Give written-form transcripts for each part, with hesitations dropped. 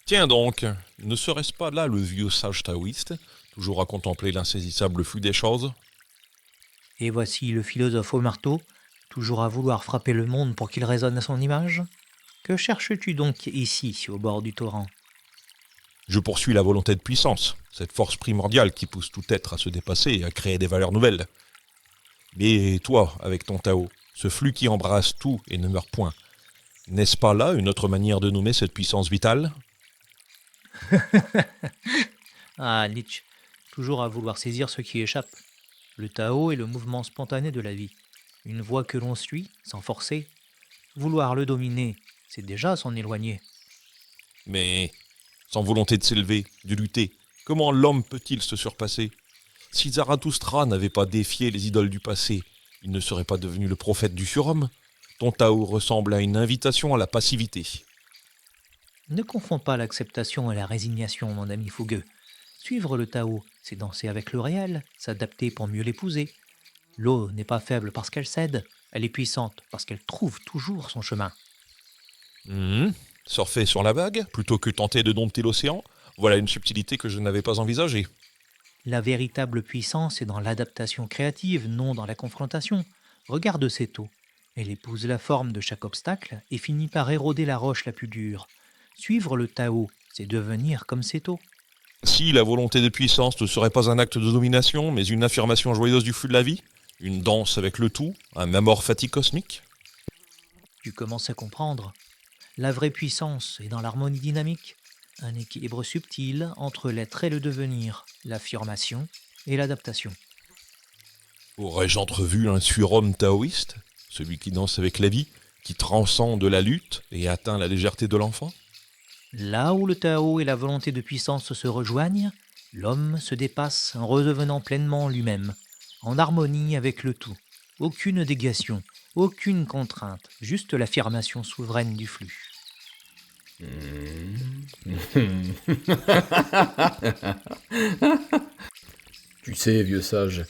Tiens donc, ne serait-ce pas là le vieux sage taoïste, toujours à contempler l'insaisissable flux des choses? Et voici le philosophe au marteau, toujours à vouloir frapper le monde pour qu'il résonne à son image. Que cherches-tu donc ici, au bord du torrent? Je poursuis la volonté de puissance, cette force primordiale qui pousse tout être à se dépasser et à créer des valeurs nouvelles. Mais toi, avec ton Tao, ce flux qui embrasse tout et ne meurt point, n'est-ce pas là une autre manière de nommer cette puissance vitale? Ah, Nietzsche, toujours à vouloir saisir ce qui échappe. Le Tao est le mouvement spontané de la vie, une voie que l'on suit sans forcer. Vouloir le dominer, c'est déjà s'en éloigner. Mais, sans volonté de s'élever, de lutter, comment l'homme peut-il se surpasser? Si Zarathustra n'avait pas défié les idoles du passé, il ne serait pas devenu le prophète du surhomme. Ton Tao ressemble à une invitation à la passivité. Ne confonds pas l'acceptation et la résignation, mon ami fougueux. Suivre le Tao, c'est danser avec le réel, s'adapter pour mieux l'épouser. L'eau n'est pas faible parce qu'elle cède, elle est puissante parce qu'elle trouve toujours son chemin. Mhm. Surfer sur la vague, plutôt que tenter de dompter l'océan, voilà une subtilité que je n'avais pas envisagée. La véritable puissance est dans l'adaptation créative, non dans la confrontation. Regarde cette eau. Elle épouse la forme de chaque obstacle et finit par éroder la roche la plus dure. Suivre le Tao, c'est devenir comme cette eau. Si la volonté de puissance ne serait pas un acte de domination, mais une affirmation joyeuse du flux de la vie, une danse avec le tout, un amour fatigue cosmique. Tu commences à comprendre. La vraie puissance est dans l'harmonie dynamique, un équilibre subtil entre l'être et le devenir, l'affirmation et l'adaptation. Aurais-je entrevu un surhomme taoïste, celui qui danse avec la vie, qui transcende la lutte et atteint la légèreté de l'enfant? Là où le Tao et la volonté de puissance se rejoignent, l'homme se dépasse en redevenant pleinement lui-même, en harmonie avec le tout. Aucune négation, aucune contrainte, juste l'affirmation souveraine du flux. Tu sais, vieux sage,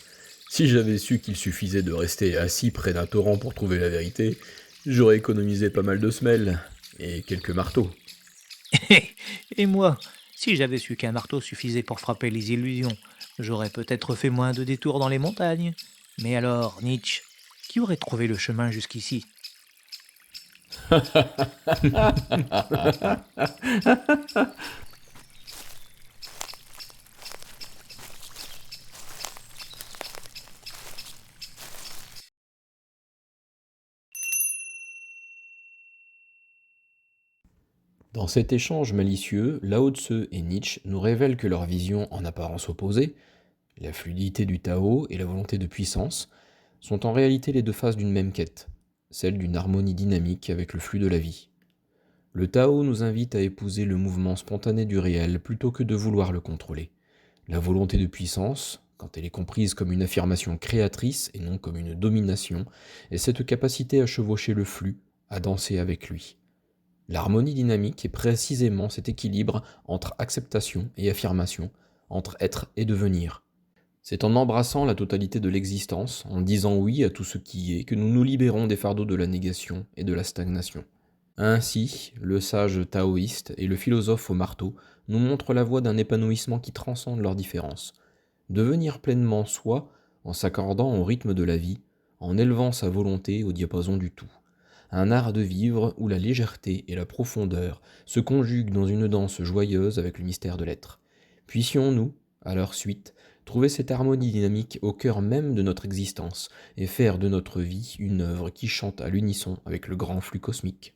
si j'avais su qu'il suffisait de rester assis près d'un torrent pour trouver la vérité, j'aurais économisé pas mal de semelles et quelques marteaux. Et moi, si j'avais su qu'un marteau suffisait pour frapper les illusions, j'aurais peut-être fait moins de détours dans les montagnes. Mais alors, Nietzsche, qui aurait trouvé le chemin jusqu'ici? Dans cet échange malicieux, Lao Tse et Nietzsche nous révèlent que leurs visions en apparence opposées, la fluidité du Tao et la volonté de puissance, sont en réalité les deux faces d'une même quête, celle d'une harmonie dynamique avec le flux de la vie. Le Tao nous invite à épouser le mouvement spontané du réel plutôt que de vouloir le contrôler. La volonté de puissance, quand elle est comprise comme une affirmation créatrice et non comme une domination, est cette capacité à chevaucher le flux, à danser avec lui. L'harmonie dynamique est précisément cet équilibre entre acceptation et affirmation, entre être et devenir. C'est en embrassant la totalité de l'existence, en disant oui à tout ce qui est, que nous nous libérons des fardeaux de la négation et de la stagnation. Ainsi, le sage taoïste et le philosophe au marteau nous montrent la voie d'un épanouissement qui transcende leurs différences. Devenir pleinement soi en s'accordant au rythme de la vie, en élevant sa volonté au diapason du tout. Un art de vivre où la légèreté et la profondeur se conjuguent dans une danse joyeuse avec le mystère de l'être. Puissions-nous, à leur suite, trouver cette harmonie dynamique au cœur même de notre existence et faire de notre vie une œuvre qui chante à l'unisson avec le grand flux cosmique.